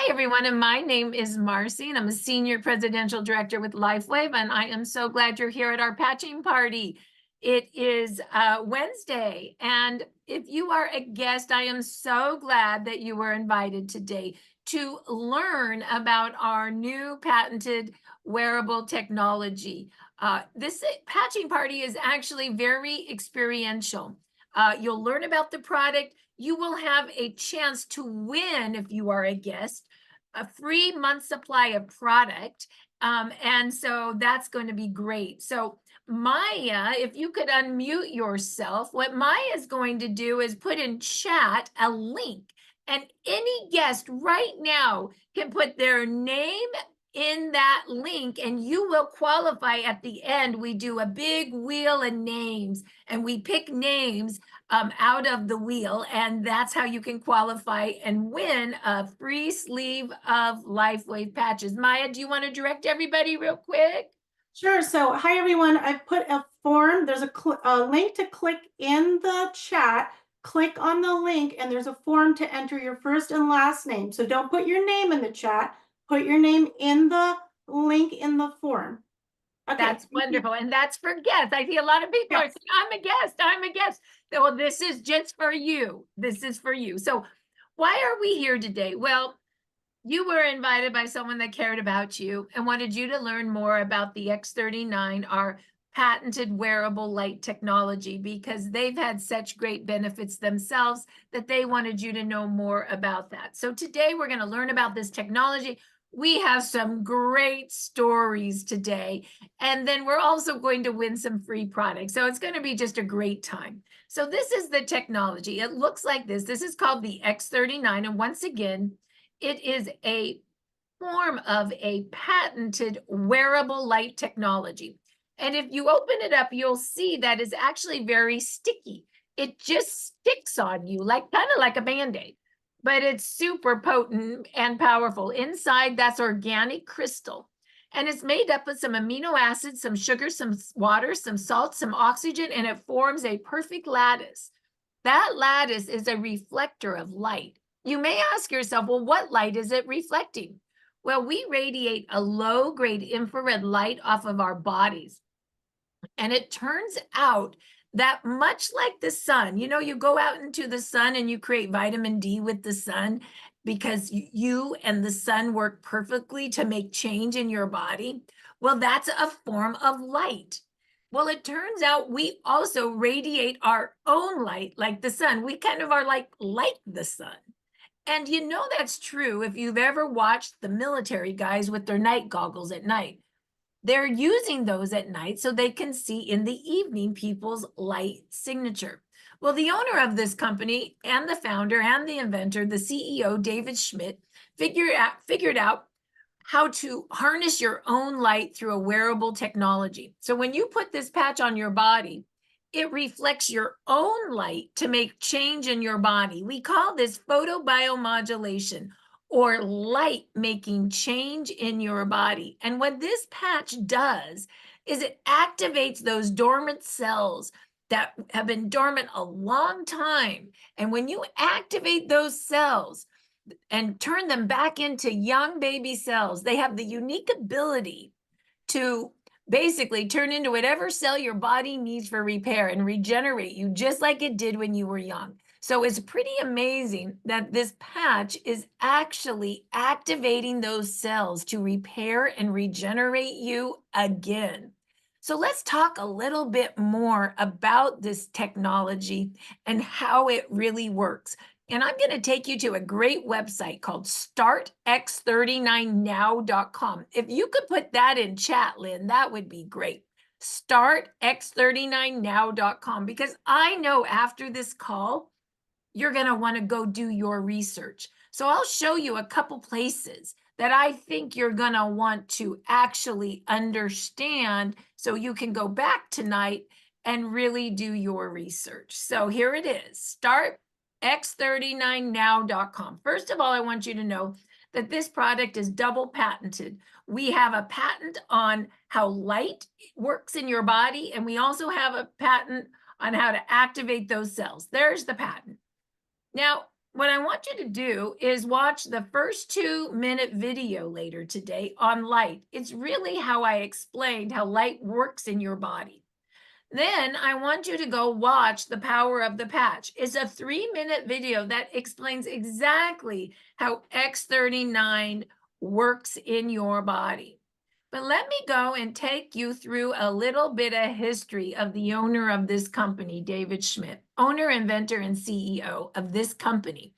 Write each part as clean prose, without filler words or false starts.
Hi, everyone, and my name is Marcy, and I'm a Senior Presidential Director with LifeWave, and I am so glad you're here at our patching party. It is Wednesday, and if you are a guest, I am so glad that you were invited today to learn about our new patented wearable technology. This patching party is actually very experiential. You'll learn about the product. You will have a chance to win, if you are a guest, a free month supply of product. And so that's going to be great. So Maya, if you could unmute yourself, what Maya is going to do is put in chat a link, and any guest right now can put their name in that link, and you will qualify. At the end, we do a big wheel of names, and we pick names out of the wheel, and that's how you can qualify and win a free sleeve of LifeWave patches. Maya, do you want to direct everybody real quick? Sure. So, hi everyone. I've put a form. There's a link to click in the chat. Click on the link, and there's a form to enter your first and last name. So don't put your name in the chat. Put your name in the link in the form. Okay. That's wonderful. And that's for guests. I see a lot of people are saying, I'm a guest, I'm a guest. Well, this is just for you. This is for you. So why are we here today? Well, you were invited by someone that cared about you and wanted you to learn more about the X39, our patented wearable light technology, because they've had such great benefits themselves that they wanted you to know more about that. So today we're going to learn about this technology. We have some great stories today, and then we're also going to win some free products. So it's going to be just a great time. So this is the technology. It looks like this. This is called the X39, and once again, it is a form of a patented wearable light technology. And if you open it up, you'll see that it's actually very sticky. It just sticks on you, like kind of like a Band-Aid, but it's super potent and powerful. Inside, that's organic crystal. And it's made up of some amino acids, some sugar, some water, some salt, some oxygen, and it forms a perfect lattice. That lattice is a reflector of light. You may ask yourself, well, what light is it reflecting? Well, we radiate a low-grade infrared light off of our bodies. And it turns out that much like the sun, you go out into the sun and you create vitamin D with the sun because you and the sun work perfectly to make change in your body. Well, that's a form of light. Well, it turns out we also radiate our own light like the sun. We kind of are like the sun. And that's true if you've ever watched the military guys with their night goggles at night. They're using those at night so they can see in the evening people's light signature. Well, the owner of this company and the founder and the inventor, the CEO, David Schmidt, figured out how to harness your own light through a wearable technology. So when you put this patch on your body, it reflects your own light to make change in your body. We call this photobiomodulation, or light making change in your body. And what this patch does is it activates those dormant cells that have been dormant a long time. And when you activate those cells and turn them back into young baby cells, they have the unique ability to basically turn into whatever cell your body needs for repair and regenerate you just like it did when you were young. So it's pretty amazing that this patch is actually activating those cells to repair and regenerate you again. So let's talk a little bit more about this technology and how it really works. And I'm going to take you to a great website called startx39now.com. If you could put that in chat, Lynn, that would be great. Startx39now.com, because I know after this call, you're going to want to go do your research. So I'll show you a couple places that I think you're going to want to actually understand so you can go back tonight and really do your research. So here it is, startx39now.com. First of all, I want you to know that this product is double patented. We have a patent on how light works in your body, and we also have a patent on how to activate those cells. There's the patent. Now, what I want you to do is watch the first 2-minute video later today on light. It's really how I explained how light works in your body. Then I want you to go watch The Power of the Patch. It's a 3-minute video that explains exactly how X39 works in your body. But let me go and take you through a little bit of history of the owner of this company, David Schmidt, owner, inventor, and CEO of this company.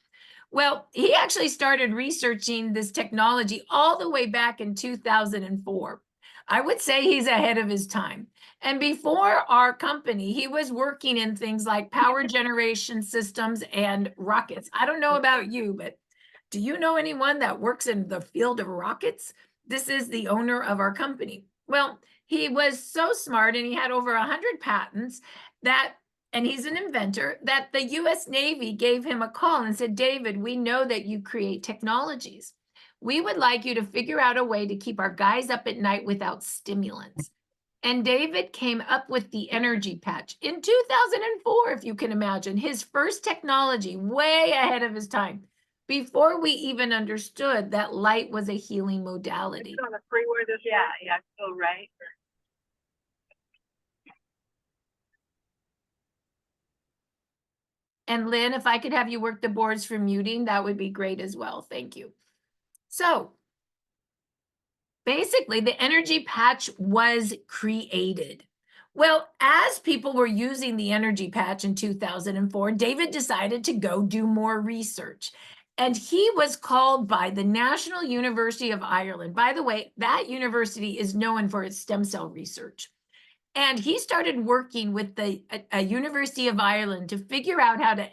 Well, he actually started researching this technology all the way back in 2004. I would say he's ahead of his time. And before our company, he was working in things like power generation systems and rockets. I don't know about you, but do you know anyone that works in the field of rockets? This is the owner of our company. Well, he was so smart and he had over 100 patents and he's an inventor, that the US Navy gave him a call and said, David, we know that you create technologies. We would like you to figure out a way to keep our guys up at night without stimulants. And David came up with the energy patch in 2004, if you can imagine, his first technology, way ahead of his time, before we even understood that light was a healing modality. On the freeway this yeah, so right. And Lynn, if I could have you work the boards for muting, that would be great as well. Thank you. So basically, the energy patch was created. Well, as people were using the energy patch in 2004, David decided to go do more research. And he was called by the National University of Ireland. By the way, that university is known for its stem cell research. And he started working with the University of Ireland to figure out how to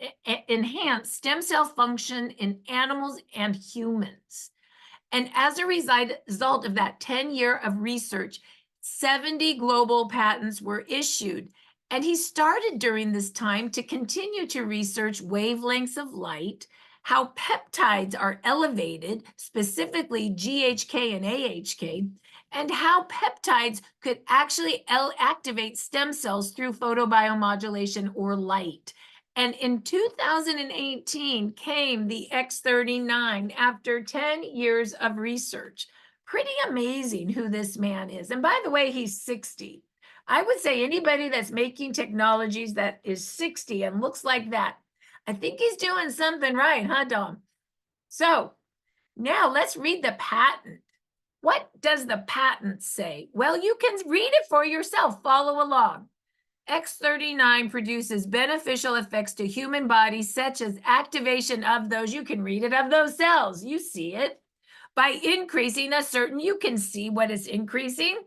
enhance stem cell function in animals and humans. And as a result of that 10-year of research, 70 global patents were issued. And he started during this time to continue to research wavelengths of light, how peptides are elevated, specifically GHK and AHK, and how peptides could actually activate stem cells through photobiomodulation or light. And in 2018 came the X39 after 10 years of research. Pretty amazing who this man is. And by the way, he's 60. I would say anybody that's making technologies that is 60 and looks like that, I think he's doing something right, huh, Dom? So now let's read the patent. What does the patent say? Well, you can read it for yourself. Follow along. X39 produces beneficial effects to human bodies, such as activation of those, you can read it, of those cells. You see it. By increasing you can see what it's increasing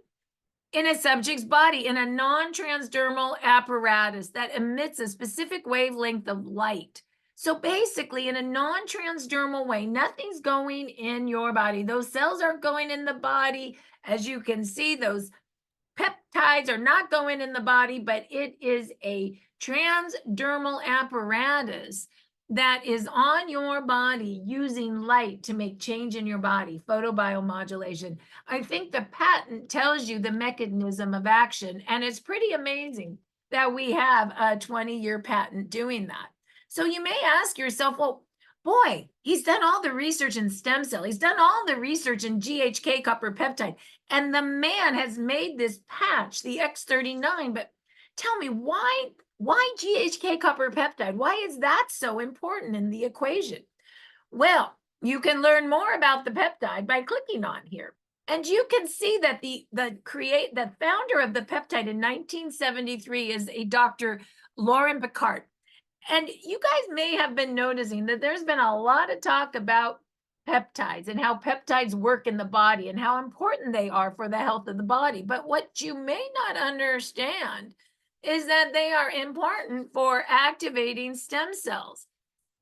in a subject's body in a non-transdermal apparatus that emits a specific wavelength of light. So basically, in a non-transdermal way, nothing's going in your body. Those cells aren't going in the body. As you can see, those peptides are not going in the body, but it is a transdermal apparatus that is on your body using light to make change in your body, photobiomodulation. I think the patent tells you the mechanism of action, and it's pretty amazing that we have a 20-year patent doing that. So you may ask yourself, well, boy, he's done all the research in stem cell. He's done all the research in GHK copper peptide. And the man has made this patch, the X39. But tell me, why GHK copper peptide? Why is that so important in the equation? Well, you can learn more about the peptide by clicking on here. And you can see that the founder of the peptide in 1973 is a Dr. Laurent Picard. And you guys may have been noticing that there's been a lot of talk about peptides and how peptides work in the body and how important they are for the health of the body. But what you may not understand is that they are important for activating stem cells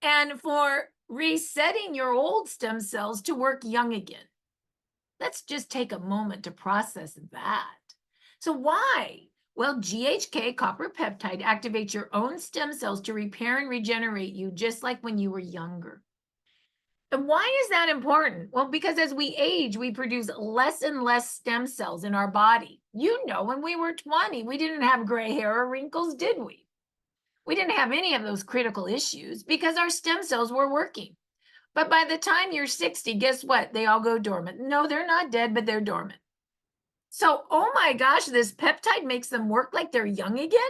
and for resetting your old stem cells to work young again. Let's just take a moment to process that. So why? Well, GHK copper peptide activates your own stem cells to repair and regenerate you, just like when you were younger. And why is that important? Well, because as we age, we produce less and less stem cells in our body. You know, when we were 20, we didn't have gray hair or wrinkles, did we? We didn't have any of those critical issues because our stem cells were working. But by the time you're 60, guess what? They all go dormant. No, they're not dead, but they're dormant. So, oh my gosh, this peptide makes them work like they're young again?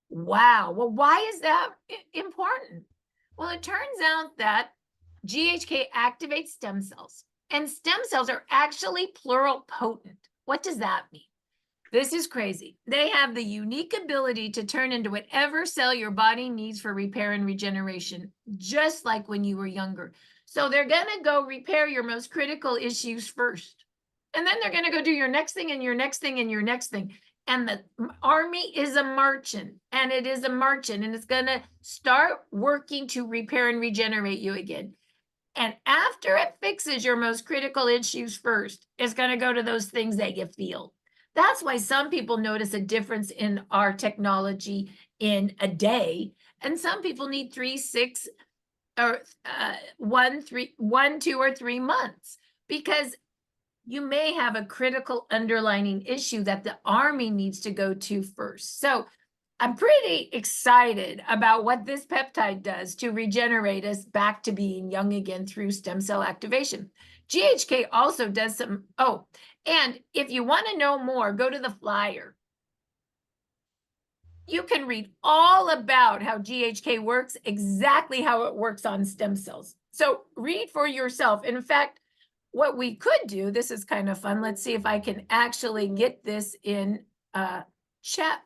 Wow. Well, why is that important? Well, it turns out that GHK activates stem cells, and stem cells are actually pluripotent. What does that mean? This is crazy. They have the unique ability to turn into whatever cell your body needs for repair and regeneration, just like when you were younger. So they're going to go repair your most critical issues first. And then they're going to go do your next thing and your next thing and your next thing. And the army is a marching, and it is a marching, and it's going to start working to repair and regenerate you again. And after it fixes your most critical issues first, it's going to go to those things that you feel. That's why some people notice a difference in our technology in a day, and some people need 3, 6, or 1, 2, or 3 months, because you may have a critical underlying issue that the army needs to go to first. So I'm pretty excited about what this peptide does to regenerate us back to being young again through stem cell activation. GHK also does some, and if you want to know more, go to the flyer. You can read all about how GHK works, exactly how it works on stem cells. So read for yourself. In fact, what we could do, this is kind of fun. Let's see if I can actually get this in chat.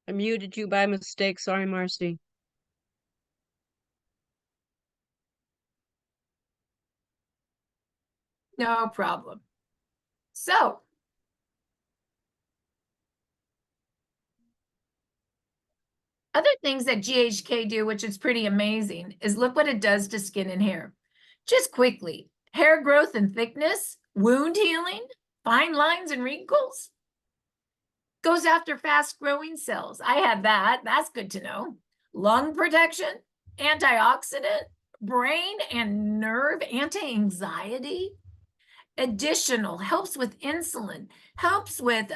I muted you by mistake. Sorry, Marcy. No problem. So, other things that GHK do, which is pretty amazing, is look what it does to skin and hair. Just quickly, hair growth and thickness, wound healing, fine lines and wrinkles. Goes after fast-growing cells. I have that. That's good to know. Lung protection, antioxidant, brain and nerve anti-anxiety. Additional, helps with insulin, helps with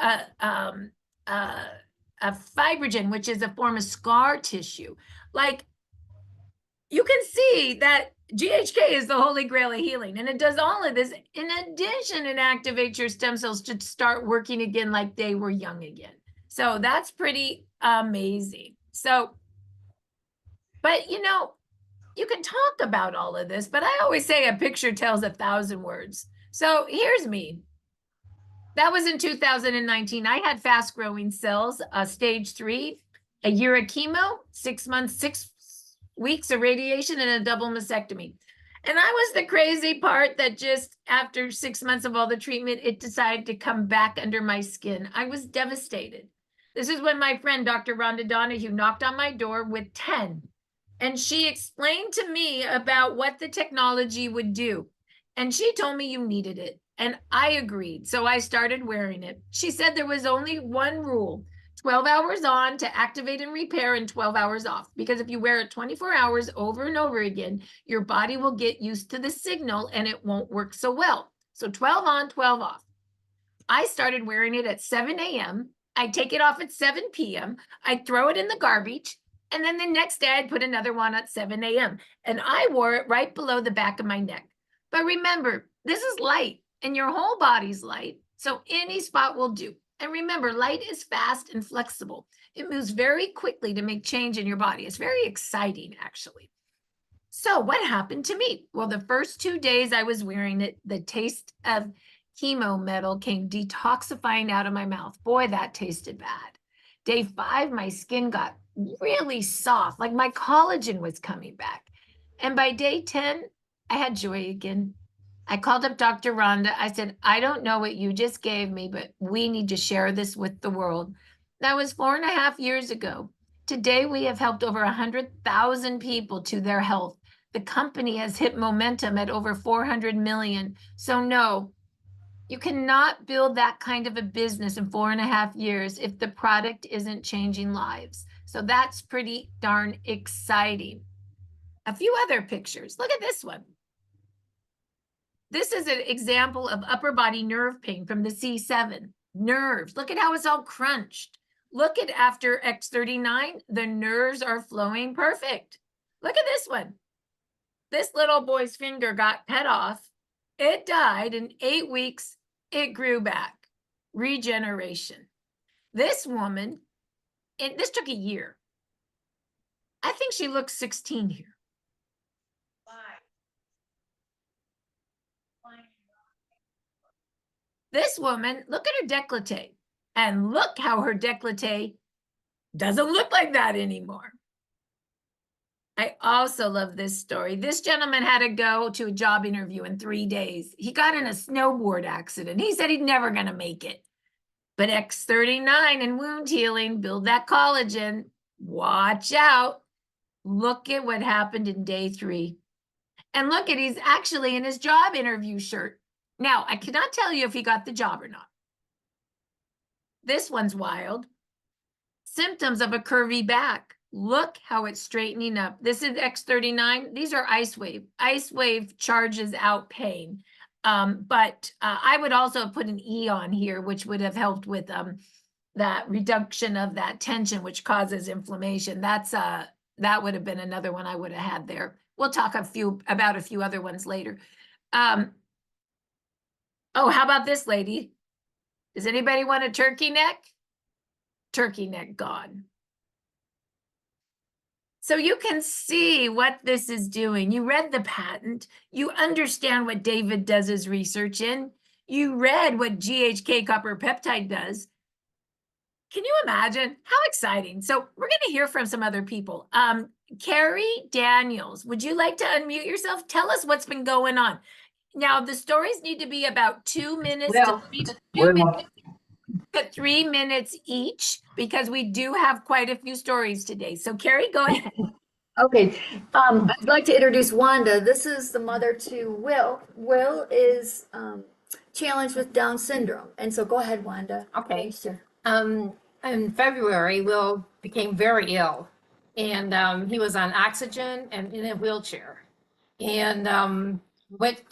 fibrogen, which is a form of scar tissue. Like, you can see that GHK is the holy grail of healing, and it does all of this. In addition, it activates your stem cells to start working again like they were young again. So that's pretty amazing. So, but you know, you can talk about all of this, but I always say a picture tells 1,000 words. So here's me. That was in 2019. I had fast growing cells, stage 3, a year of chemo, 6 months, 6 weeks of radiation, and a double mastectomy. And I was the crazy part that just after 6 months of all the treatment, it decided to come back under my skin. I was devastated. This is when my friend, Dr. Rhonda Donahue, knocked on my door with 10. And she explained to me about what the technology would do. And she told me you needed it. And I agreed. So I started wearing it. She said there was only one rule: 12 hours on to activate and repair and 12 hours off. Because if you wear it 24 hours over and over again, your body will get used to the signal and it won't work so well. So 12 on, 12 off. I started wearing it at 7 a.m. I'd take it off at 7 p.m. I'd throw it in the garbage. And then the next day I'd put another one at 7 a.m. And I wore it right below the back of my neck. But remember, this is light and your whole body's light. So any spot will do. And remember, light is fast and flexible. It moves very quickly to make change in your body. It's very exciting, actually. So what happened to me? Well, the first 2 days I was wearing it, the taste of chemo metal came detoxifying out of my mouth. Boy, that tasted bad. Day 5, my skin got really soft, like my collagen was coming back. And by day 10, I had joy again. I called up Dr. Rhonda. I said, I don't know what you just gave me, but we need to share this with the world. That was 4.5 years ago. Today, we have helped over 100,000 people to their health. The company has hit momentum at over 400 million. So no, you cannot build that kind of a business in 4.5 years if the product isn't changing lives. So that's pretty darn exciting. A few other pictures. Look at this one. This is an example of upper body nerve pain from the C7. Nerves, look at how it's all crunched. Look at after X39, the nerves are flowing perfect. Look at this one. This little boy's finger got cut off. It died in 8 weeks. It grew back. Regeneration. This woman, and this took a year. I think she looks 16 here. This woman, look at her décolleté, and look how her décolleté doesn't look like that anymore. I also love this story. This gentleman had to go to a job interview in 3 days. He got in a snowboard accident. He said he's never going to make it. But X39 and wound healing, build that collagen. Watch out. Look at what happened in day 3. And look at, he's actually in his job interview shirt. Now, I cannot tell you if he got the job or not. This one's wild. Symptoms of a curvy back. Look how it's straightening up. This is X39. These are Ice Wave. Ice Wave charges out pain. But I would also put an E on here, which would have helped with that reduction of that tension, which causes inflammation. That would have been another one I would have had there. We'll talk about a few other ones later. Oh, how about this lady? Does anybody want a turkey neck? Turkey neck gone. So you can see what this is doing. You read the patent. You understand what David does his research in. You read what GHK copper peptide does. Can you imagine? How exciting. So we're going to hear from some other people. Carrie Daniels, would you like to unmute yourself? Tell us what's been going on. Now, the stories need to be about 2 minutes to 3 minutes each, because we do have quite a few stories today. So Carrie, go ahead. Okay, I'd like to introduce Wanda. This is the mother to Will. Will is challenged with Down syndrome. And so go ahead, Wanda. Okay. Sure. In February, Will became very ill, and he was on oxygen and in a wheelchair. And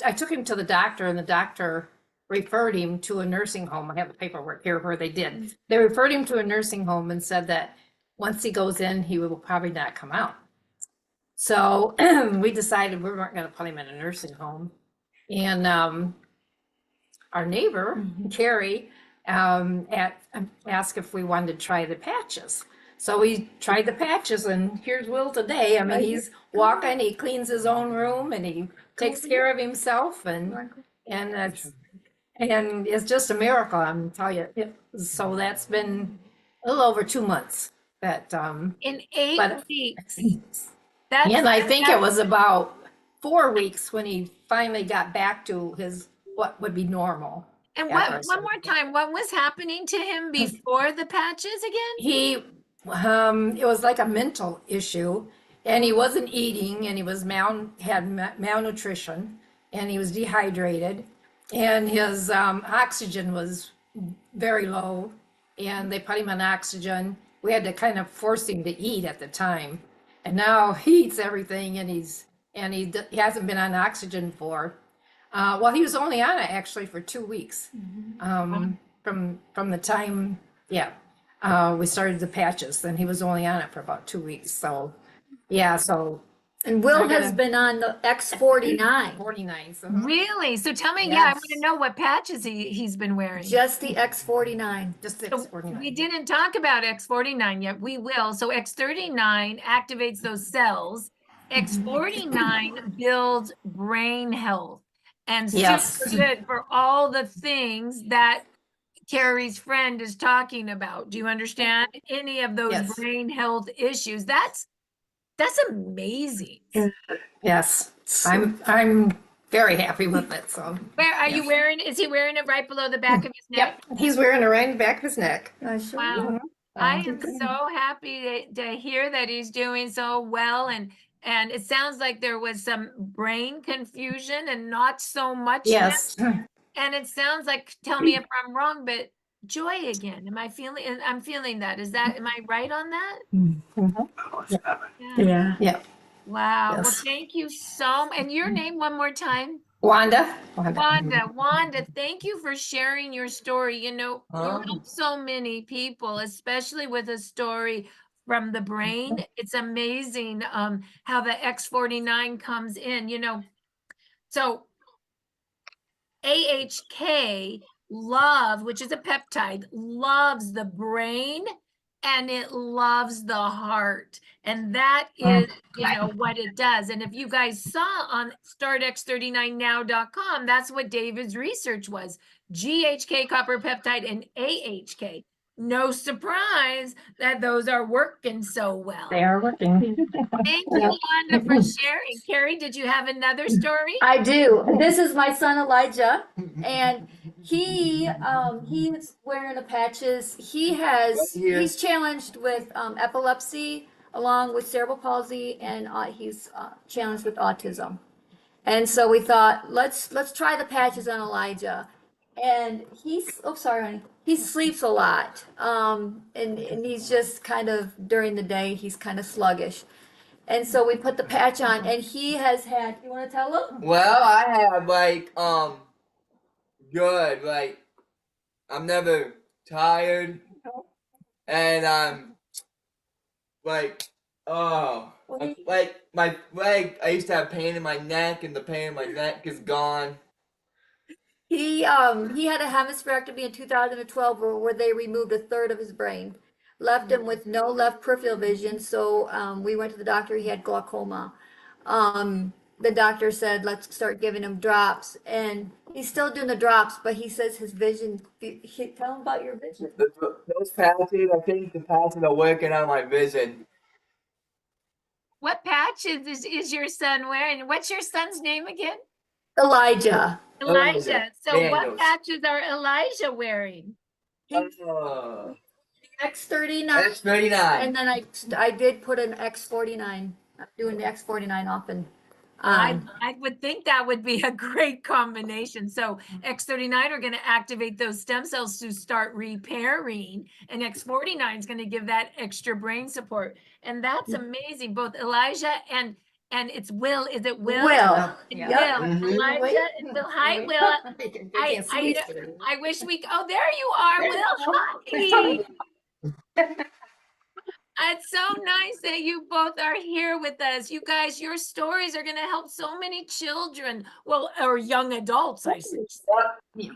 I took him to the doctor, and the doctor referred him to a nursing home. I have the paperwork here where they did. They referred him to a nursing home and said that once he goes in, he will probably not come out. So we decided we weren't going to put him in a nursing home. And our neighbor, Carrie, asked if we wanted to try the patches. So we tried the patches, and here's Will today. I mean, he's walking, he cleans his own room, and he takes care of himself, and it's just a miracle, I'm telling you. So that's been a little over 2 months. That In 8 but- weeks. and I think it was about 4 weeks when he finally got back to his what would be normal. And after what, one more time, what was happening to him before the patches again? He it was like a mental issue, and he wasn't eating, and he was malnutrition, and he was dehydrated, and his oxygen was very low, and they put him on oxygen. We had to kind of force him to eat at the time, and now he eats everything, and he hasn't been on oxygen for well, he was only on it actually for 2 weeks from the time we started the patches. Then he was only on it for about 2 weeks. So And Will I gotta- has been on the X49, 49. So Really? So tell me, yeah, I want to Yes. know what patches he's been wearing. just the X49. just So 49. we didn't talk about X49 yet. We will. So X39 activates those cells. X49 builds brain health, and Yes. super good for all the things that Carrie's friend is talking about. Do you understand any of those Yes. brain health issues? That's amazing. Yes, I'm very happy with it. So Where are you Yes. wearing? Is he wearing it right below the back of his neck? yep, he's wearing it right in the back of his neck. Wow. I am so happy to hear that he's doing so well, and it sounds like there was some brain confusion and not so much. Yes. And it sounds like, tell me if I'm wrong, but joy again. I'm feeling that. Am I right on that? Yeah. Yeah. Wow. Well, Yes. thank you so much. And your name one more time? Wanda? Wanda, thank you for sharing your story. You know, you Huh? help so many people, especially with a story from the brain. It's amazing how the X49 comes in, you know. So AHK love, which is a peptide, loves the brain and it loves the heart. And that is, you know, what it does. And if you guys saw on startx39now.com, that's what David's research was. GHK copper peptide and AHK. No surprise that those are working so well. They are working. Thank you, Wanda, for sharing. Carrie, did you have another story? I do. This is my son Elijah, and he's wearing the patches. He's challenged with epilepsy along with cerebral palsy, and he's challenged with autism. And so we thought, let's try the patches on Elijah. And sorry, honey. He sleeps a lot. And he's just kind of during the day he's kind of sluggish. And so we put the patch on, and he has had. You want to tell him? Well, I have good, I'm never tired, and I'm my leg. I used to have pain in my neck, and the pain in my neck is gone. He had a hemispherectomy in 2012 where they removed a third of his brain, left him with no left peripheral vision. So we went to the doctor. He had glaucoma. The doctor said, let's start giving him drops, and he's still doing the drops, but he says his vision. Tell him about your vision. Those patches, I think the patches are working on my vision. What patches is your son wearing? What's your son's name again? Elijah. Elijah. So what Daniels. patches are Elijah wearing? X39. X39. X39. And then I did put an X49. I'm doing the X49 often. I would think that would be a great combination. So X39 are going to activate those stem cells to start repairing, and X49 is going to give that extra brain support. And that's amazing. Both Elijah and it's Will. Is it Will? Will. Will. Mhm. Elijah and Will. Hi, Will. I wish we. Oh, there you are, Will. Hi. It's so nice that you both are here with us. You guys, your stories are going to help so many children. Well, or young adults, I should say.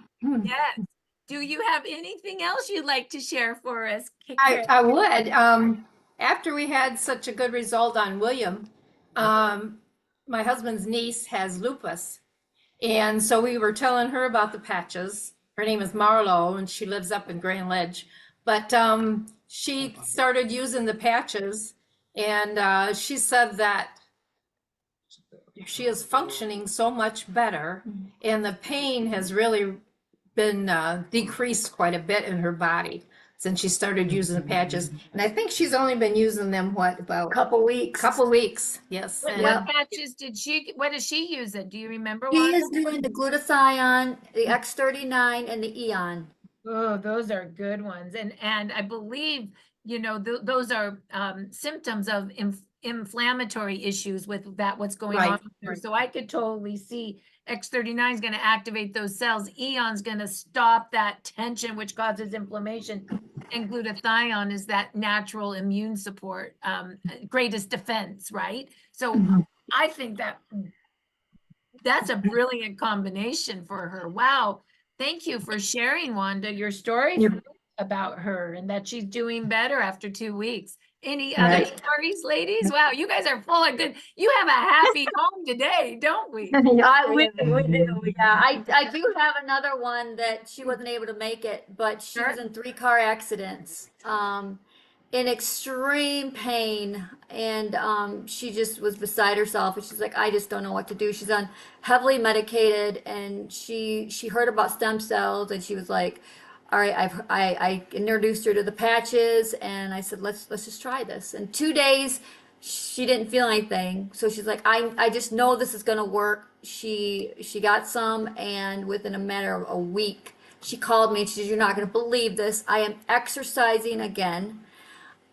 Yes. Do you have anything else you'd like to share for us? I would. After we had such a good result on William, my husband's niece has lupus. And so we were telling her about the patches. Her name is Marlo, and she lives up in Grand Ledge. But she started using the patches, and she said that she is functioning so much better, and the pain has really been decreased quite a bit in her body since she started using the patches. And I think she's only been using them, about Couple weeks. couple weeks. Yes. What And patches what is she using? Do you remember? He Wanda? is doing the glutathione, the X39, and the Eon. Oh, those are good ones. And I believe, you know, those are symptoms of inflammatory issues with that, what's going on. Right, with her. right. So I could totally see X39 is going to activate those cells. Eon's going to stop that tension, which causes inflammation. And glutathione is that natural immune support, greatest defense, right? So I think that's a brilliant combination for her. Wow. Thank you for sharing, Wanda, your story about her and that she's doing better after 2 weeks. Any other Right. stories, ladies? Wow, you guys are full of good. You have a happy home today, don't we? We do, yeah. I do have another one that she wasn't able to make it, but she was in 3 car accidents, in extreme pain, and she just was beside herself, and she's like, I just don't know what to do. She's on heavily medicated, and she heard about stem cells, and she was like, all right, I introduced her to the patches, and I said, let's just try this. In 2 days, she didn't feel anything, so she's like, I just know this is gonna work. She got some, and within a matter of a week, she called me and she said, you're not gonna believe this. I am exercising again.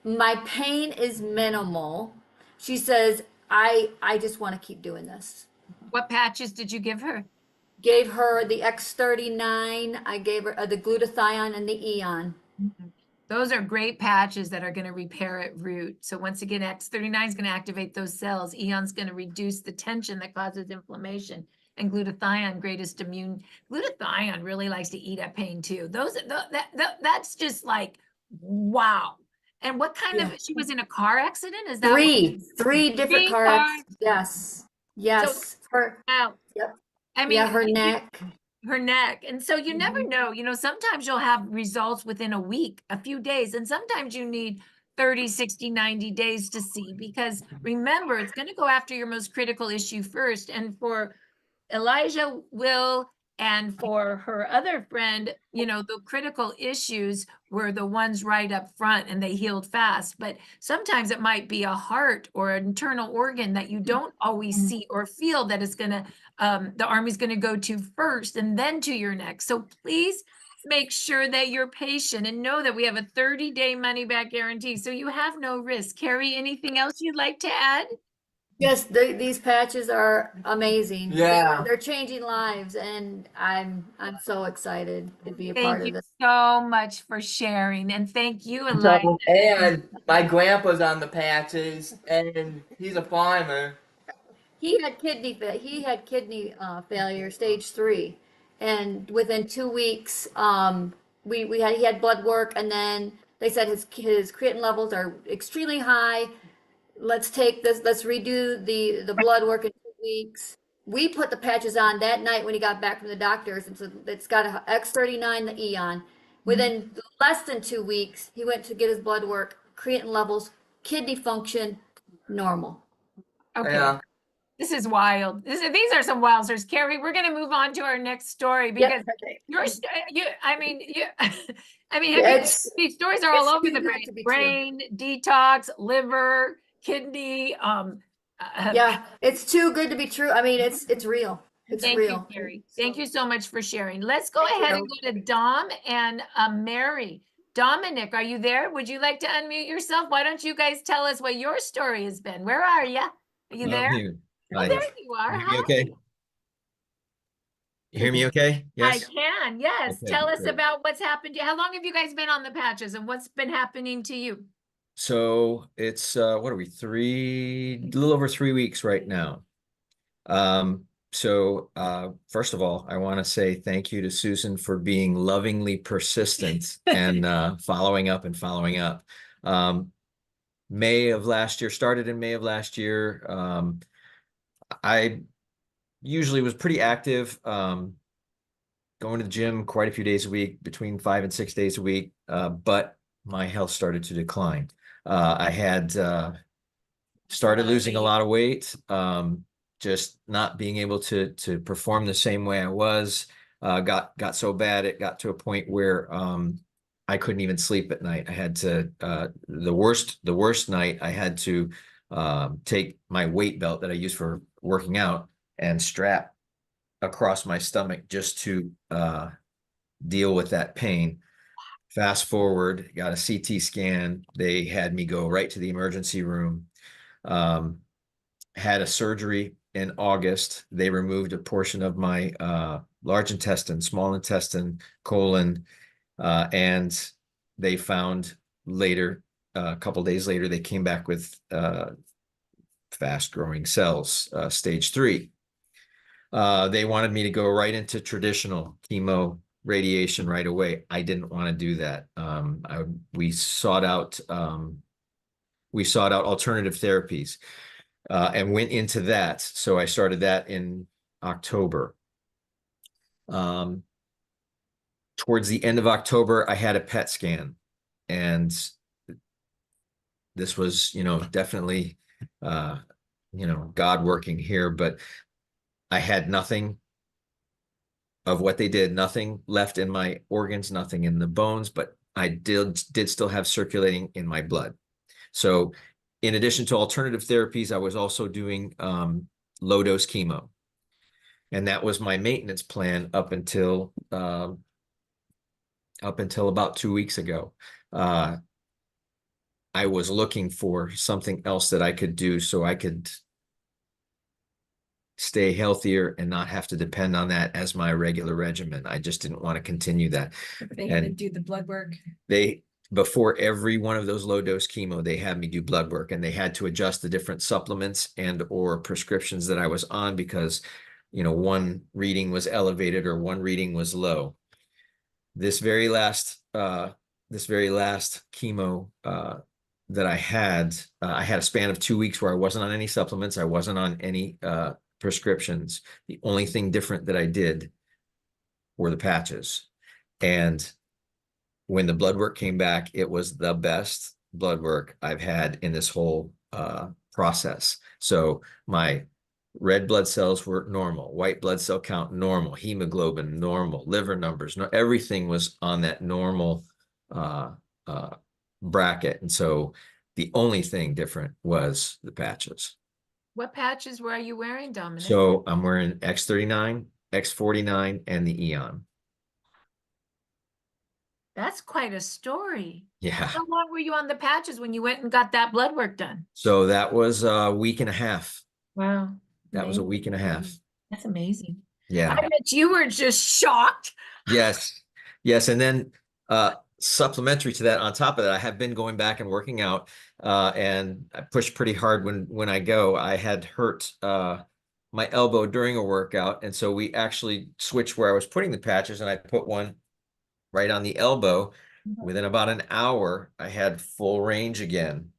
My pain is minimal. She says, I just want to keep doing this. What patches did you give her? gave her the X39. I gave her the glutathione and the Eon. Those are great patches that are going to repair at root. So once again, X39 is going to activate those cells. Eon's going to reduce the tension that causes inflammation. And glutathione, greatest immune. Glutathione really likes to eat at pain too. That's just like, wow. And what kind of, she was in a car accident? Is that what- Three different Three car cars. accidents. Yes. Yes. Her, Wow. Yep. I mean, yeah, her neck. her neck. And so you never know, sometimes you'll have results within a week, a few days, and sometimes you need 30, 60, 90 days to see, because remember, it's going to go after your most critical issue first. And for Elijah, Will, and for her other friend, the critical issues were the ones right up front and they healed fast. But sometimes it might be a heart or an internal organ that you don't always see or feel that is going to, the Army's going to go to first and then to your neck. So please make sure that you're patient and know that we have a 30-day money back guarantee. So you have no risk. Carrie, anything else you'd like to add? Yes, these patches are amazing. Yeah. They're changing lives, and I'm so excited to be a part Thank of you this. so much for sharing. And thank you, Elijah. And my grandpa's on the patches, and he's a farmer. He had kidney failure, stage 3, and within 2 weeks, he had blood work, and then they said his creatinine levels are extremely high. Let's redo the blood work in 2 weeks. We put the patches on that night when he got back from the doctors, and so it's got a X39, the Eon. Within less than 2 weeks, he went to get his blood work, creatinine levels, kidney function, normal. Okay. Yeah. This is wild. These are some wowzers. Carrie, we're going to move on to our next story because these stories are all it's over too the good brain. to be true. Brain, detox, liver, kidney. Yeah, it's too good to be true. I mean, it's real. It's Thank real. you, Carrie. Thank you so much for sharing. Let's go ahead and go to Dom and Mary. Dominic, are you there? Would you like to unmute yourself? Why don't you guys tell us what your story has been? Where are you? Are you there? Oh, Hi. there you are. You hear me Hi. okay? You hear me okay? Yes? I can, yes. Okay, Tell us great. about what's happened to you. How long have you guys been on the patches and what's been happening to you? So it's what are we, a little over 3 weeks right now. First of all, I want to say thank you to Susan for being lovingly persistent and following up. May of last year, started in May of last year. I usually was pretty active, going to the gym quite a few days a week, between 5 and 6 days a week, but my health started to decline. I had started losing a lot of weight, just not being able to perform the same way I was. Got so bad it got to a point where I couldn't even sleep at night. I had to the worst night I had to take my weight belt that I use for working out and strap across my stomach just to deal with that pain. Fast forward, got a CT scan. They had me go right to the emergency room. Had a surgery in August. They removed a portion of my large intestine, small intestine, colon, and they found later, a couple days later, they came back with fast-growing cells, stage 3. They wanted me to go right into traditional chemo radiation right away. I didn't want to do that. We sought out alternative therapies and went into that. So I started that in October. Towards the end of October, I had a PET scan, and this was, definitely, God working here, but I had nothing of what they did, nothing left in my organs, nothing in the bones, but I did still have circulating in my blood. So in addition to alternative therapies, I was also doing low dose chemo. And that was my maintenance plan up until about 2 weeks ago. I was looking for something else that I could do so I could stay healthier and not have to depend on that as my regular regimen. I just didn't want to continue that. They had to And do the blood work. before every one of those low dose chemo, they had me do blood work, and they had to adjust the different supplements and or prescriptions that I was on because, one reading was elevated or one reading was low. This very last chemo that I had a span of 2 weeks where I wasn't on any supplements. I wasn't on any prescriptions. The only thing different that I did were the patches. And when the blood work came back, it was the best blood work I've had in this whole process. So my red blood cells were normal, white blood cell count normal, hemoglobin normal, liver numbers, everything was on that normal bracket. And so the only thing different was the patches. What patches were you wearing, Dominic? So I'm wearing X39, X49, and the Eon. That's quite a story. Yeah. How long were you on the patches when you went and got that blood work done? So that was a week and a half. Wow. That was a week and a half. That's amazing. Yeah. I bet you were just shocked. Yes. Yes. And then supplementary to that, on top of that, I have been going back and working out, and I push pretty hard when I go. I had hurt my elbow during a workout, and so we actually switched where I was putting the patches, and I put one right on the elbow. Within about an hour, I had full range again.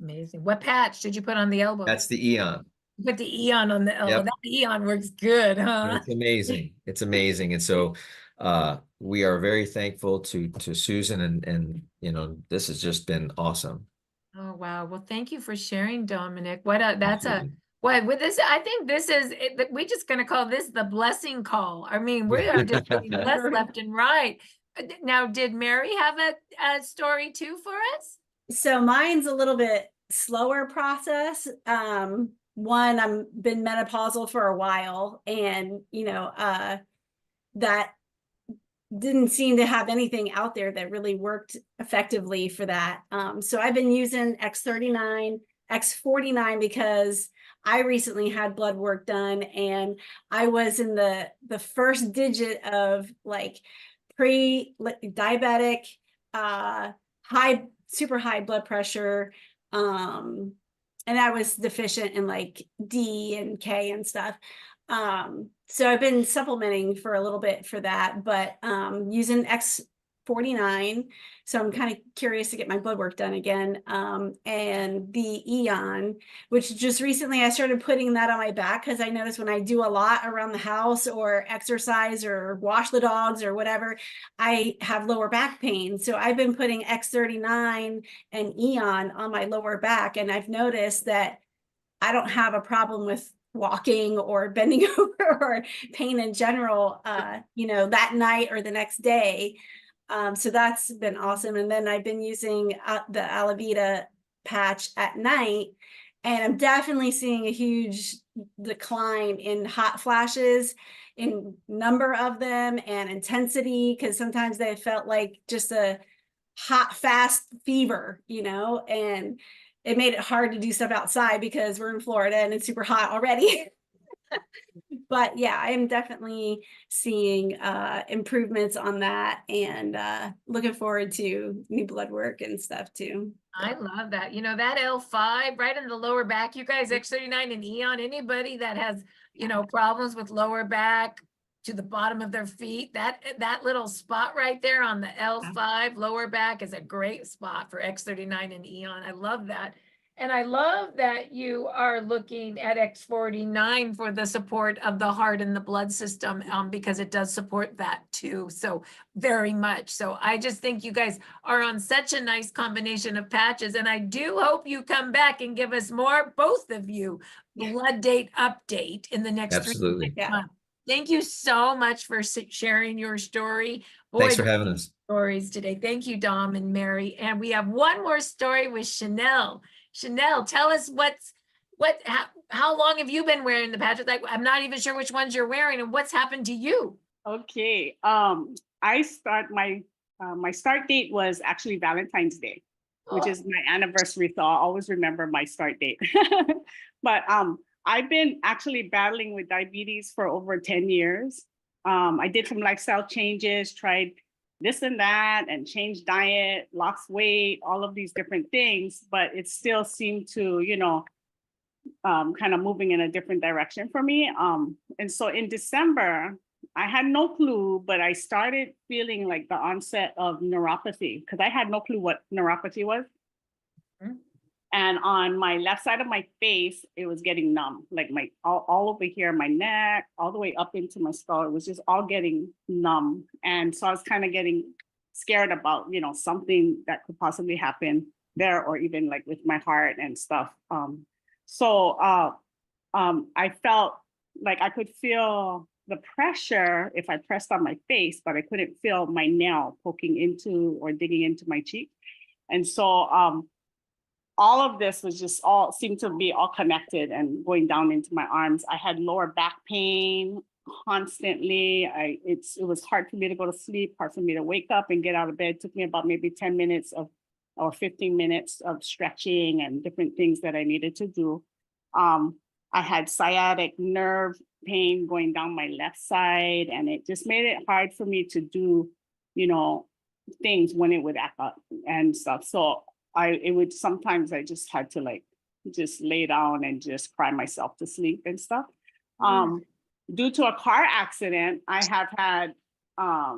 Amazing. What patch did you put on the elbow? That's the Eon. You put the Eon on the elbow. Yep. That Eon works good, huh? It's amazing. It's amazing. And so we are very thankful to Susan, and this has just been awesome. Oh, wow. Well, thank you for sharing, Dominic. That's Absolutely. with this, I think this is, we're just going to call this the blessing call. I mean, we are just getting blessed left and right. Now, did Mary have a story too for us? So mine's a little bit slower process. One, I'm been menopausal for a while, and that didn't seem to have anything out there that really worked effectively for that. So I've been using X39, X49 because I recently had blood work done, and I was in the first digit of like pre-diabetic, super high blood pressure, and I was deficient in like D and K and stuff. So I've been supplementing for a little bit for that, but using X49. So I'm kind of curious to get my blood work done again. And the Eon, which just recently I started putting that on my back because I noticed when I do a lot around the house or exercise or wash the dogs or whatever, I have lower back pain. So I've been putting X39 and Eon on my lower back, and I've noticed that I don't have a problem with walking or bending over or pain in general, that night or the next day. So that's been awesome. And then I've been using the Alavita patch at night, and I'm definitely seeing a huge decline in hot flashes, in number of them, and intensity, because sometimes they felt like just a hot, fast fever, and it made it hard to do stuff outside because we're in Florida and it's super hot already. But yeah, I am definitely seeing improvements on that, and looking forward to new blood work and stuff too. I love that. That L5 right in the lower back, you guys, X39 and Eon, anybody that has, problems with lower back to the bottom of their feet, that little spot right there on the L5 lower back is a great spot for X39 and Eon. I love that. And I love that you are looking at X49 for the support of the heart and the blood system, because it does support that too. So very much. So I just think you guys are on such a nice combination of patches. And I do hope you come back and give us more, both of you, blood date update in the next 3 Absolutely. months. Thank you so much for sharing your story. Thanks for Boy, having us. stories today. Thank you, Dom and Mary. And we have one more story with Chanel. Chanel, tell us how long have you been wearing the patches? Like, I'm not even sure which ones you're wearing, and what's happened to you. Okay. My start date was actually Valentine's Day, which is my anniversary. So I'll always remember my start date. But I've been actually battling with diabetes for over 10 years. I did some lifestyle changes, tried this and that, and changed diet, lost weight, all of these different things, but it still seemed to, kind of moving in a different direction for me. And so in December, I had no clue, but I started feeling like the onset of neuropathy because I had no clue what neuropathy was. And on my left side of my face, it was getting numb, like all over here, my neck, all the way up into my skull. It was just all getting numb. And so I was kind of getting scared about, something that could possibly happen there, or even like with my heart and stuff. So I felt like I could feel the pressure if I pressed on my face, but I couldn't feel my nail poking into or digging into my cheek. And so all of this was just seemed to be all connected and going down into my arms. I had lower back pain constantly. It was hard for me to go to sleep, hard for me to wake up and get out of bed. It took me about maybe 10 minutes or 15 minutes of stretching and different things that I needed to do. I had sciatic nerve pain going down my left side, and it just made it hard for me to do, things when it would act up and stuff. So sometimes I just had to just lay down and just cry myself to sleep and stuff. Due to a car accident, I have had, I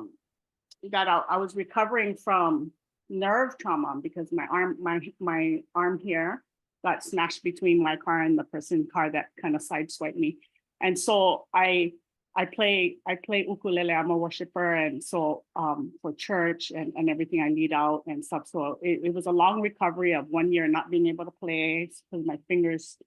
was recovering from nerve trauma because my arm here got smashed between my car and the person's car that kind of sideswiped me. And so I play ukulele. I'm a worshiper, and so for church and everything I lead out and stuff. So it was a long recovery of 1 year not being able to play because my fingers.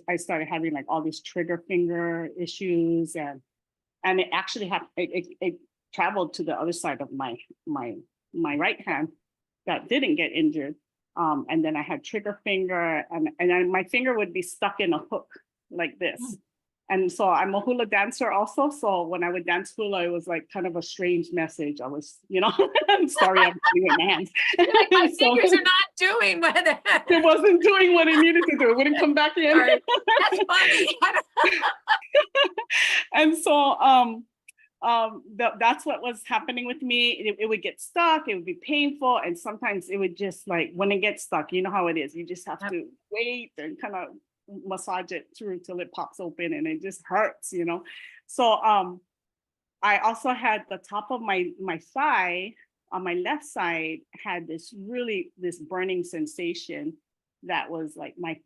I started having like all these trigger finger issues, and it actually it traveled to the other side of my right hand that didn't get injured. And then I had trigger finger, and my finger would be stuck in a hook like this. And so I'm a hula dancer also. So when I would dance hula, it was like kind of a strange message. I was, I'm sorry, I'm doing with my hands. My fingers are not doing what It wasn't doing what it needed to do. It wouldn't come back in. Sorry. That's funny. And so that's what was happening with me. It would get stuck, it would be painful, and sometimes it would just when it gets stuck, you know how it is. You just have to wait and kind of massage it through till it pops open, and it just hurts, So I also had the top of my thigh on my left side had this burning sensation that was like my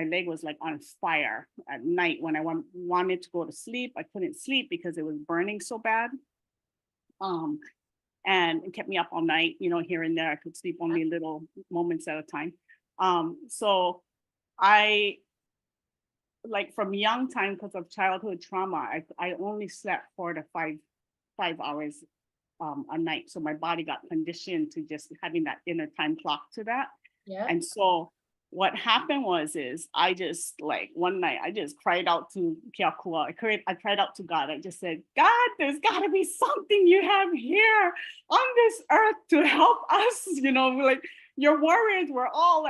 leg was like on fire at night. When I wanted to go to sleep, I couldn't sleep because it was burning so bad. And it kept me up all night, here and there. I could sleep only little moments at a time. So I, from young time, because of childhood trauma, I only slept 4 to 5 hours a night. So my body got conditioned to just having that inner time clock to that. Yeah. And so what happened is I just one night I just cried out to Keakua. I cried out to God. I just said, God, there's got to be something you have here on this earth to help us. Your warriors were all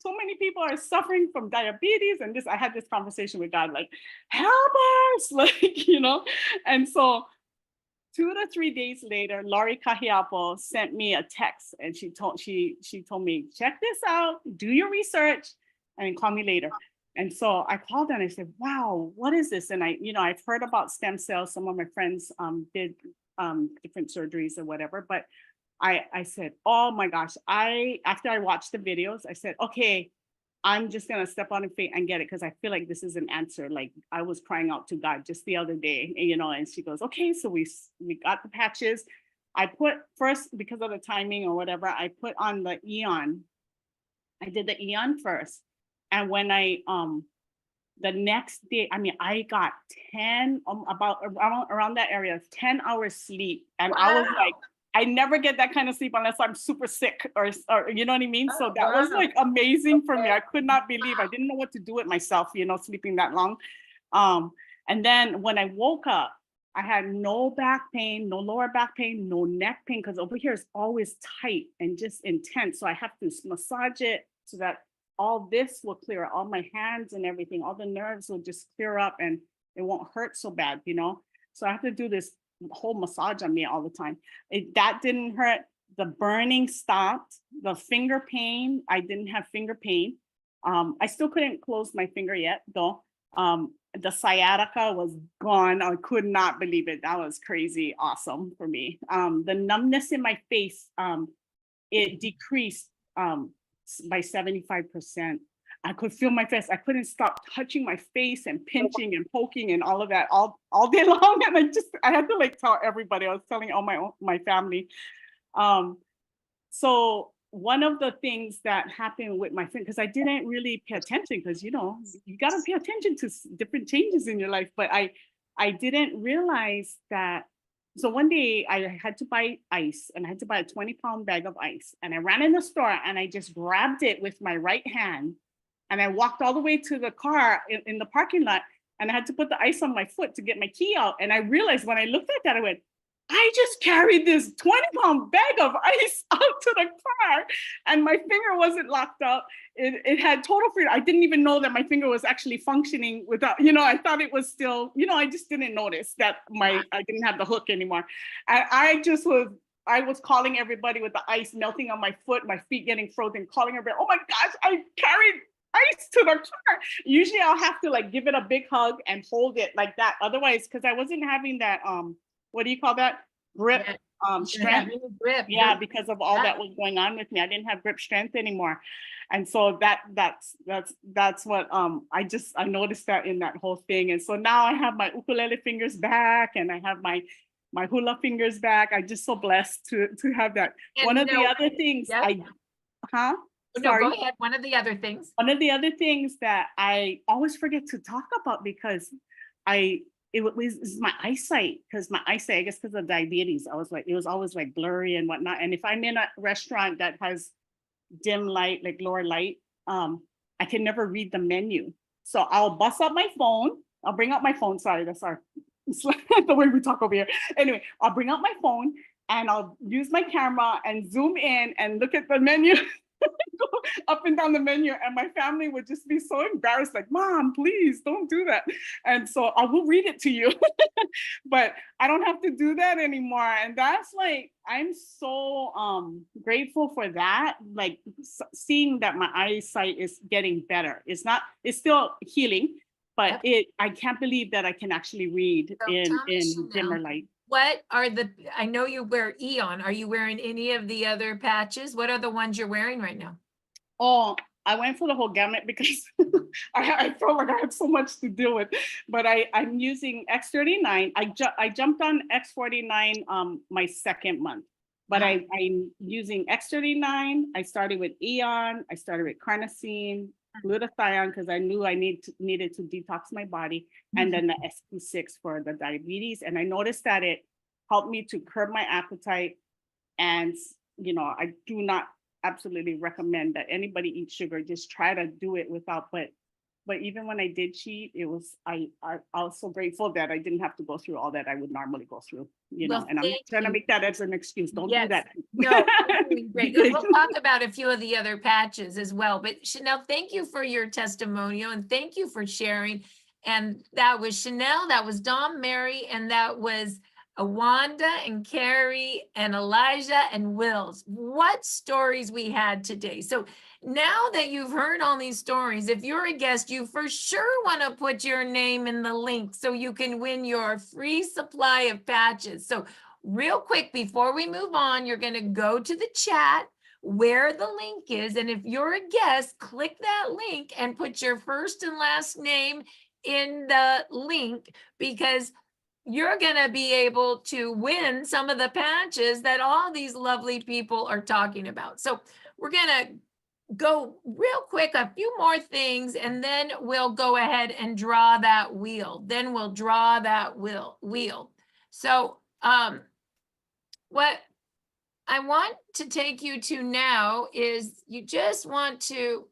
so many people are suffering from diabetes, and I had this conversation with God, help us, and so 2 to 3 days later, Laurie Kahiapo sent me a text, and she told me, check this out, do your research, and call me later. And so I called her and I said, wow, what is this? And I've heard about stem cells. Some of my friends did different surgeries or whatever, but I said, oh my gosh, after I watched the videos, I said, okay, I'm just going to step out in faith and get it, because I feel like this is an answer. I was crying out to God just the other day, and she goes, okay, so we got the patches. I put first, because of the timing or whatever, I put on the Eon. I did the Eon first. And when the next day, I got 10, about around that area, 10 hours sleep. And Wow. I was like, I never get that kind of sleep unless I'm super sick or you know what I mean? So that was amazing for me. I could not believe, I didn't know what to do with myself, sleeping that long. And then when I woke up, I had no back pain, no lower back pain, no neck pain, because over here is always tight and just intense. So I have to massage it so that all this will clear up, all my hands and everything, all the nerves will just clear up and it won't hurt so bad, you know? So I have to do this whole massage on me all the time. That didn't hurt. The burning stopped. The finger pain, I didn't have finger pain. I still couldn't close my finger yet though. The sciatica was gone. I could not believe it. That was crazy awesome for me. The numbness in my face, it decreased by 75%. I could feel my face. I couldn't stop touching my face and pinching and poking and all of that all day long. And I had to like tell everybody. I was telling all my family. So one of the things that happened with my friend, because I didn't really pay attention, because you know, you got to pay attention to different changes in your life. But I didn't realize that. So one day I had to buy ice, and I had to buy a 20-pound bag of ice. And I ran in the store and I just grabbed it with my right hand. And I walked all the way to the car in the parking lot, and I had to put the ice on my foot to get my key out. And I realized when I looked at that, I went, I just carried this 20-pound bag of ice out to the car, and my finger wasn't locked up. It had total freedom. I didn't even know that my finger was actually functioning without, you know, I thought it was still, you know, I just didn't notice that I didn't have the hook anymore. And I was calling everybody with the ice melting on my foot, my feet getting frozen, calling everybody, oh my gosh, I carried ice to the car. Usually I'll have to like give it a big hug and hold it like that. Otherwise, because I wasn't having that, what do you call that? Grip, strength. Grip. Yeah, because of all that was going on with me. I didn't have grip strength anymore. And so that's what I noticed that in that whole thing. And so now I have my ukulele fingers back, and I have my hula fingers back. I'm just so blessed to have that. And one of you know, the other things No, Sorry. go ahead. One of the other things. One of the other things that I always forget to talk about, because it was my eyesight, I guess because of diabetes, it was always like blurry and whatnot. And if I'm in a restaurant that has dim light, like lower light, I can never read the menu. So I'll bust out my phone. I'll bring out my phone. Sorry, that's it's like the way we talk over here. Anyway, I'll bring out my phone and I'll use my camera and zoom in and look at the menu. Go up and down the menu, and my family would just be so embarrassed, like, Mom, please don't do that. And so I will read it to you, but I don't have to do that anymore. And that's like, I'm so grateful for that, like seeing that my eyesight is getting better. It's still healing, but I can't believe that I can actually read in dimmer light. What are I know you wear Eon. Are you wearing any of the other patches? What are the ones you're wearing right now? Oh, I went for the whole gamut because I felt like I had so much to deal with. But I'm using X39. I jumped on X49 my second month. But I'm using X39. I started with Eon. I started with carnosine, glutathione, because I knew I needed to detox my body, and then the SP6 for the diabetes. And I noticed that it helped me to curb my appetite. And, you know, I do not absolutely recommend that anybody eat sugar. Just try to do it without, but even when I did cheat, it was, I was so grateful that I didn't have to go through all that I would normally go through, you know, and I'm trying to make that as an excuse. Don't do that. No, great. We'll talk about a few of the other patches as well, but Chanel, thank you for your testimonial and thank you for sharing. And that was Chanel, that was Dom, Mary, and that was Wanda and Carrie and Elijah and Wills. What stories we had today. So now that you've heard all these stories, if you're a guest, you for sure want to put your name in the link so you can win your free supply of patches. So real quick, before we move on, you're going to go to the chat where the link is. And if you're a guest, click that link and put your first and last name in the link, because you're going to be able to win some of the patches that all these lovely people are talking about. So we're going to go real quick, a few more things, and then we'll go ahead and draw that wheel. Then we'll draw that wheel. So what I want to take you to now is you just want to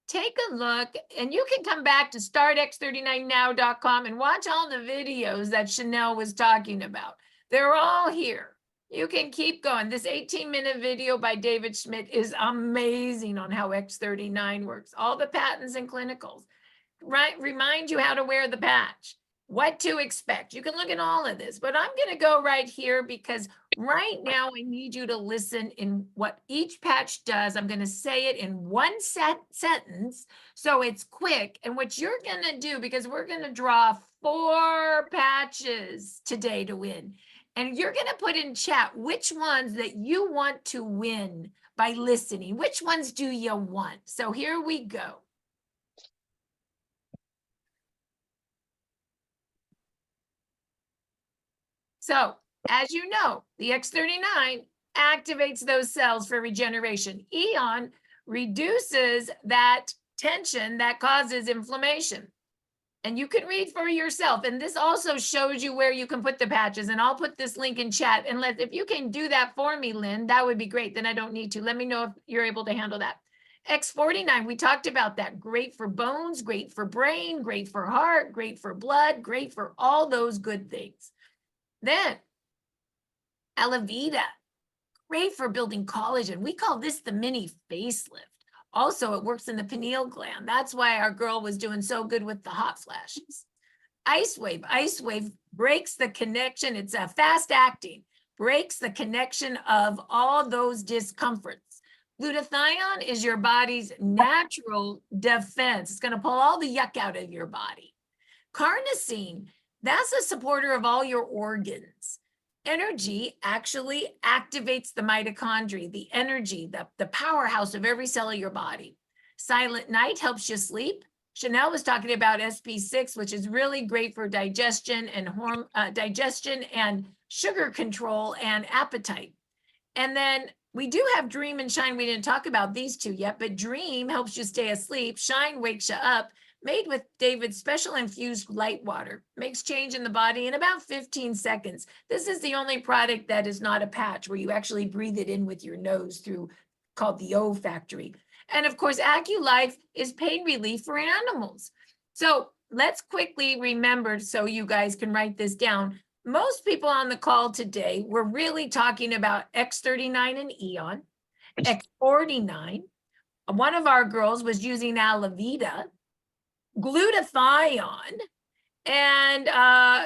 take a look, and you can come back to startx39now.com and watch all the videos that Chanel was talking about. They're all here. You can keep going. This 18-minute video by David Schmidt is amazing on how X39 works. All the patents and clinicals. Right, remind you how to wear the patch, what to expect. You can look at all of this, but I'm going to go right here because right now I need you to listen in what each patch does. I'm going to say it in one sentence, so it's quick. And what you're going to do, because we're going to draw 4 patches today to win, and you're going to put in chat which ones that you want to win by listening. Which ones do you want? So here we go. So, as you know, the X39 activates those cells for regeneration. Eon reduces that tension that causes inflammation. And you can read for yourself. And this also shows you where you can put the patches. And I'll put this link in chat. And if you can do that for me, Lynn, that would be great. Then I don't need to. Let me know if you're able to handle that. X49, we talked about that. Great for bones, great for brain, great for heart, great for blood, great for all those good things. Then, Alavida, great for building collagen. We call this the mini facelift. Also, it works in the pineal gland. That's why our girl was doing so good with the hot flashes. Ice Wave breaks the connection. It's a fast acting, breaks the connection of all those discomforts. Glutathione is your body's natural defense. It's going to pull all the yuck out of your body. Carnosine, that's a supporter of all your organs. Energy actually activates the mitochondria, the energy, the powerhouse of every cell of your body. Silent Night helps you sleep. Chanel was talking about SP6, which is really great for digestion and sugar control and appetite. And then we do have Dream and Shine. We didn't talk about these two yet, but Dream helps you stay asleep. Shine wakes you up. Made with David's special infused light water. Makes change in the body in about 15 seconds. This is the only product that is not a patch where you actually breathe it in with your nose through, called the O Factory. And of course, AccuLife is pain relief for animals. So let's quickly remember, so you guys can write this down. Most people on the call today were really talking about X39 and Eon, X49. One of our girls was using Alavida, glutathione, and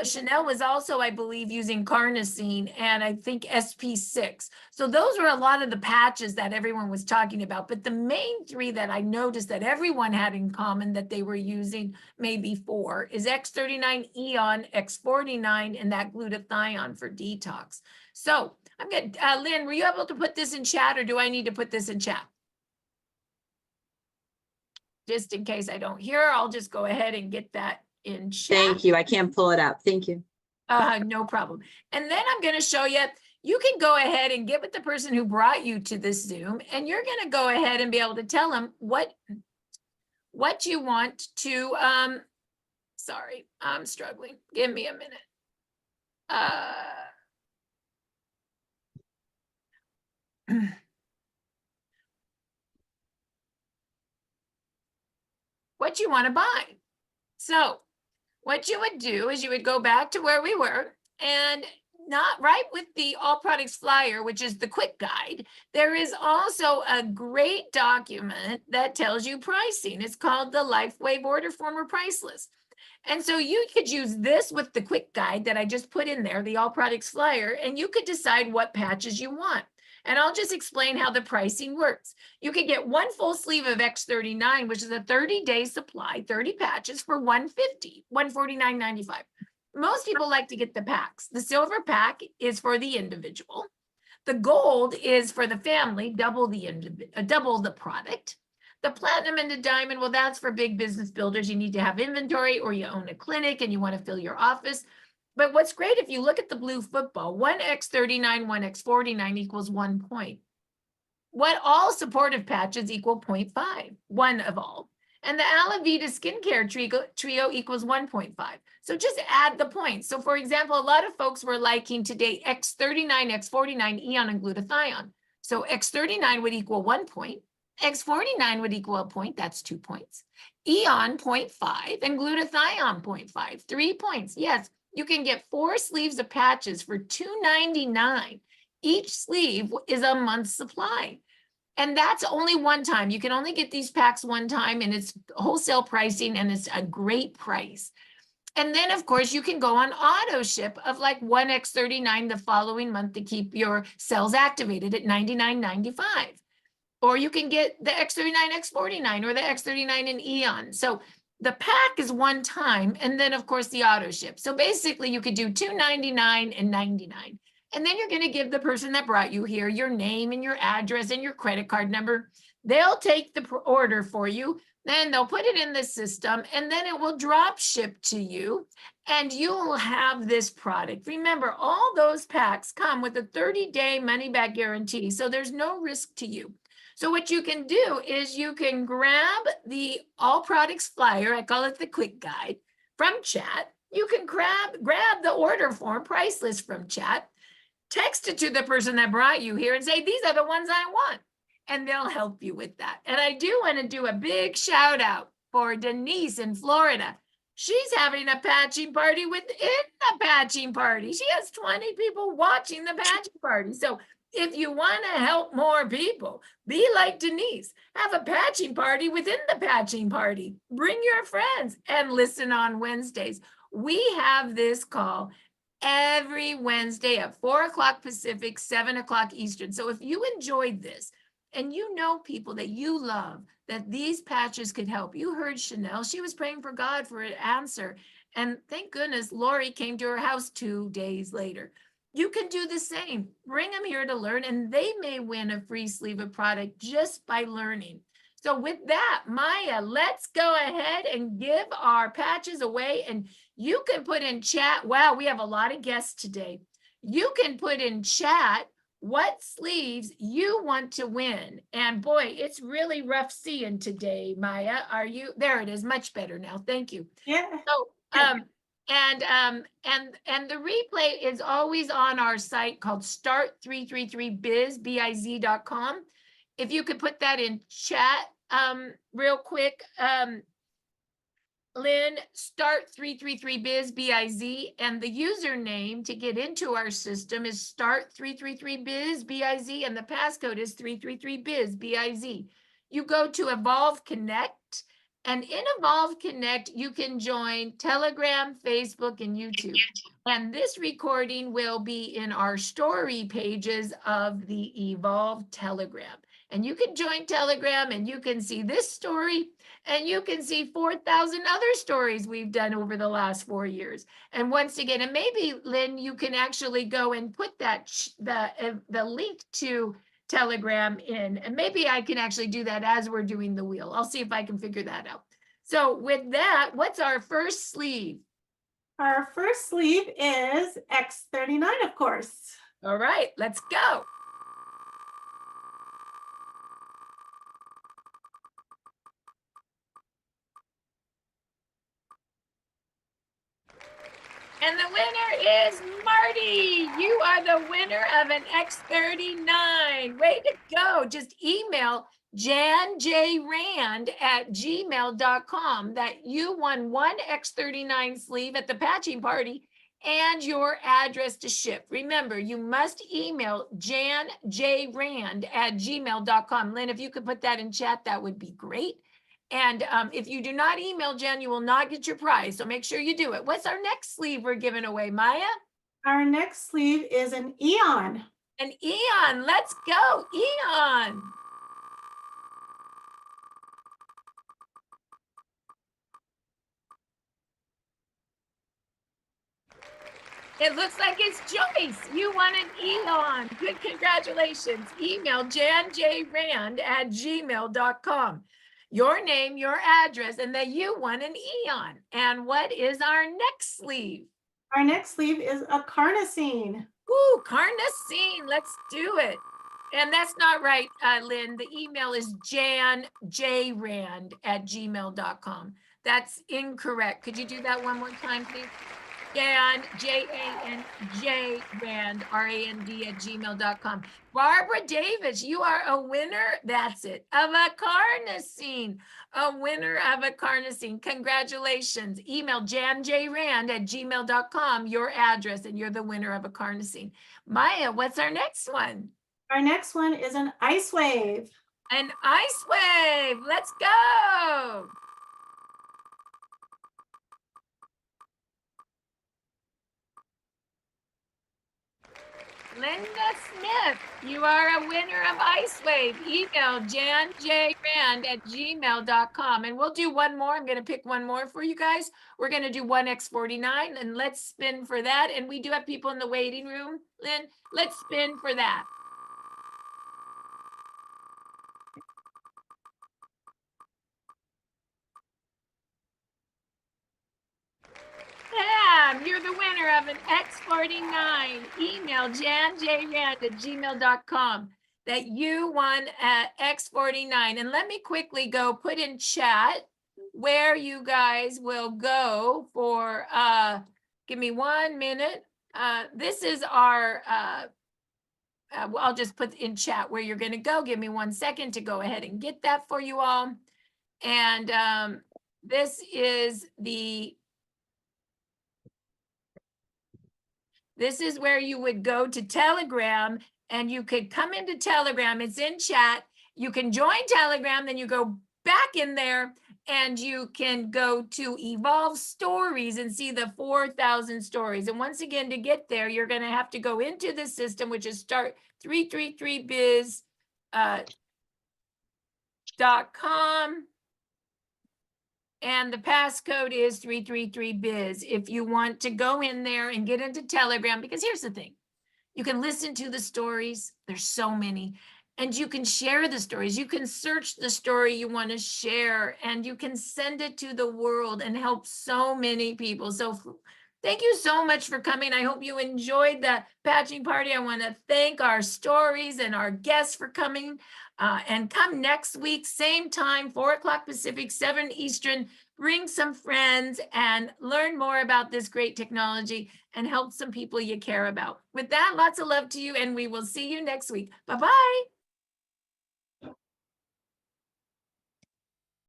Chanel was also, I believe, using carnosine and I think SP6. So those were a lot of the patches that everyone was talking about. But the main 3 that I noticed that everyone had in common that they were using, maybe 4, is X39, Eon, X49, and that glutathione for detox. So I'm good. Lynn, were you able to put this in chat, or do I need to put this in chat? Just in case I don't hear, I'll just go ahead and get that in chat. Thank you. I can't pull it up. Thank you. No problem. And then I'm going to show you, you can go ahead and get with the person who brought you to this Zoom, and you're going to go ahead and be able to tell them what you want to, sorry, I'm struggling. Give me a minute. What you want to buy. So what you would do is you would go back to where we were, and not right with the all products flyer, which is the quick guide. There is also a great document that tells you pricing. It's called the LifeWave Order Form or Price List. And so you could use this with the quick guide that I just put in there, the all products flyer, and you could decide what patches you want. And I'll just explain how the pricing works. You could get 1 full sleeve of X39, which is a 30-day supply, 30 patches for $150, $149.95. Most people like to get the packs. The silver pack is for the individual. The gold is for the family, double the product. The platinum and the diamond, well, that's for big business builders. You need to have inventory, or you own a clinic and you want to fill your office. But what's great, if you look at the blue football, 1X39, 1X49 equals 1 point. What all supportive patches equal 0.5, 1 of all. And the Alavida skincare trio equals 1.5. So just add the points. So for example, a lot of folks were liking today X39, X49, Eon, and glutathione. So X39 would equal 1 point. X49 would equal a point, that's 2 points. Eon 0.5 and glutathione 0.5, 3 points. Yes, you can get 4 sleeves of patches for $2.99. each sleeve is a month's supply. And that's only one time. You can only get these packs one time, and it's wholesale pricing, and it's a great price. And then, of course, you can go on auto ship of like 1x39 the following month to keep your cells activated at $99.95. Or you can get the X39, X49, or the X39 in Eon. So the pack is one time, and then, of course, the auto ship. So basically, you could do $2.99 and $99. And then you're going to give the person that brought you here your name and your address and your credit card number. They'll take the order for you. Then they'll put it in the system, and then it will drop ship to you, and you'll have this product. Remember, all those packs come with a 30-day money-back guarantee, so there's no risk to you. So what you can do is you can grab the all products flyer, I call it the quick guide, from chat. You can grab the order form price list from chat, text it to the person that brought you here and say, these are the ones I want. And they'll help you with that. And I do want to do a big shout out for Denise in Florida. She's having a patching party within the patching party. She has 20 people watching the patching party. So if you want to help more people, be like Denise. Have a patching party within the patching party. Bring your friends and listen on Wednesdays. We have this call every Wednesday at 4 o'clock Pacific, 7 o'clock Eastern. So if you enjoyed this, and you know people that you love, that these patches could help. You heard Chanel, she was praying for God for an answer. And thank goodness Lori came to her house 2 days later. You can do the same. Bring them here to learn, and they may win a free sleeve of product just by learning. So with that, Maya, let's go ahead and give our patches away. And you can put in chat, wow, we have a lot of guests today. You can put in chat what sleeves you want to win. And boy, it's really rough seeing today, Maya. Are you, there it is, much better now. Thank you. Yeah. So, and the replay is always on our site called start333biz.com. If you could put that in chat real quick, Lynn, start333biz, and the username to get into our system is start333biz, and the passcode is 333biz. You go to Evolve Connect, and in Evolve Connect, you can join Telegram, Facebook, and YouTube. And this recording will be in our story pages of the Evolve Telegram. And you can join Telegram, and you can see this story, and you can see 4,000 other stories we've done over the last 4 years. And once again, and maybe, Lynn, you can actually go and put that the link to Telegram in, and maybe I can actually do that as we're doing the wheel. I'll see if I can figure that out. So with that, what's our first sleeve? Our first sleeve is X39, of course. All right, let's go. And the winner is Marty. You are the winner of an X39. Way to go. Just email janjrand@gmail.com that you won one X39 sleeve at the patching party and your address to ship. Remember, you must email janjrand@gmail.com. Lynn, if you could put that in chat, that would be great. And if you do not email Jen, you will not get your prize. So make sure you do it. What's our next sleeve we're giving away, Maya? Our next sleeve is an Eon. An Eon. Let's go, Eon. It looks like it's Joyce. You won an Eon. Good, congratulations. Email janjrand@gmail.com. Your name, your address, and that you won an Eon. And what is our next sleeve? Our next sleeve is a Carnosine. Ooh, Carnosine. Let's do it. And that's not right, Lynn. The email is janjrand@gmail.com. That's incorrect. Could you do that one more time, please? Jan, J-A-N-J, Rand, R-A-N-D @gmail.com. Barbara Davis, you are a winner, that's it, of a carnosine. A winner of a carnosine. Congratulations. Email janjrand @gmail.com, your address, and you're the winner of a carnosine. Maya, what's our next one? Our next one is an ice wave. An ice wave. Let's go. Linda Smith, you are a winner of Ice Wave. Email janjrand @gmail.com. And we'll do one more. I'm going to pick one more for you guys. We're going to do 1X49 and let's spin for that. And we do have people in the waiting room. Lynn, let's spin for that. Pam, you're the winner of an X49. Email janjrand @gmail.com that you won at X49. And let me quickly go put in chat where you guys will go for, give me 1 minute. This is our, I'll just put in chat where you're going to go. Give me 1 second to go ahead and get that for you all. And this is where you would go to Telegram and you could come into Telegram. It's in chat. You can join Telegram, then you go back in there and you can go to Evolve Stories and see the 4,000 stories. And once again, to get there, you're going to have to go into the system, which is start333biz.com. And the passcode is 333biz if you want to go in there and get into Telegram, because here's the thing. You can listen to the stories. There's so many. And you can share the stories. You can search the story you want to share and you can send it to the world and help so many people. So thank you so much for coming. I hope you enjoyed the patching party. I want to thank our stories and our guests for coming. And come next week, same time, 4 o'clock Pacific, 7 Eastern. Bring some friends and learn more about this great technology and help some people you care about. With that, lots of love to you, and we will see you next week. Bye-bye.